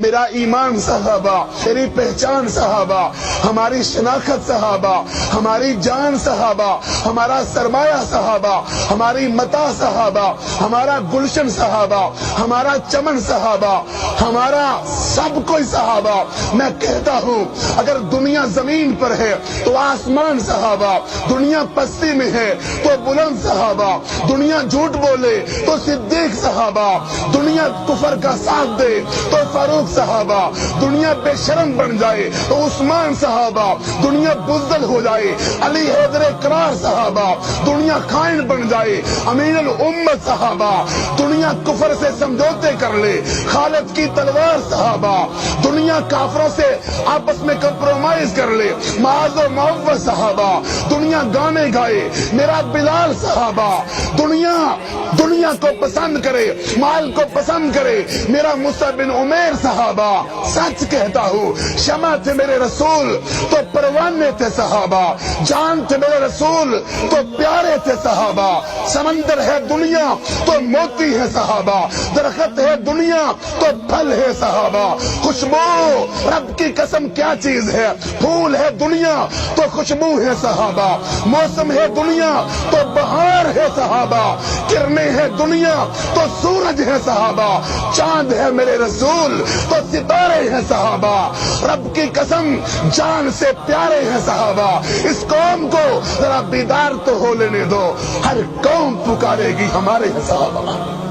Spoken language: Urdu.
میرا ایمان صحابہ، میری پہچان صحابہ، ہماری شناخت صحابہ، ہماری جان صحابہ، ہمارا سرمایہ صحابہ، ہماری متا صحابہ، ہمارا گلشن صحابہ، ہمارا چمن صحابہ، ہمارا سب کوئی صحابہ۔ میں کہتا ہوں اگر دنیا زمین پر ہے تو آسمان صحابہ، دنیا پستی میں ہے تو بلند صحابہ، دنیا جھوٹ بولے تو صدیق صحابہ، دنیا کفر کا ساتھ دے تو فاروق صحابہ، دنیا بے شرم بن جائے تو عثمان صحابہ، دنیا بزدل ہو جائے علی حیدر کرار صحابہ، دنیا خائن بن جائے امین الامت صحابہ، دنیا کفر سے سمجھوتے کر لے خالد کی تلوار صحابہ، دنیا کافروں سے آپس میں کمپرومائز کر لے معاذ و معوذ صحابہ، دنیا گانے گائے میرا بلال صحابہ، دنیا کو پسند کرے، مال کو پسند کرے میرا مصعب بن عمیر صحابہ۔ سچ کہتا ہوں شمع تھے میرے رسول تو پروانے تھے صحابہ، جان تھے میرے رسول تو پیارے تھے صحابہ، سمندر ہے دنیا تو موتی ہے صحابہ، درخت ہے دنیا تو پھل ہے صحابہ، خوشبو رب کی قسم کیا چیز ہے، پھول ہے دنیا تو خوشبو ہے صحابہ، موسم ہے دنیا تو بہار ہے صحابہ، کرنیں ہے دنیا تو سورج ہے صحابہ، چاند ہے میرے رسول تو ستارے ہیں صحابہ، رب کی قسم جان سے پیارے ہیں صحابہ۔ اس قوم کو ذرا بیدار تو ہو لینے دو، ہر قوم پکارے گی ہمارے ہیں صحابہ۔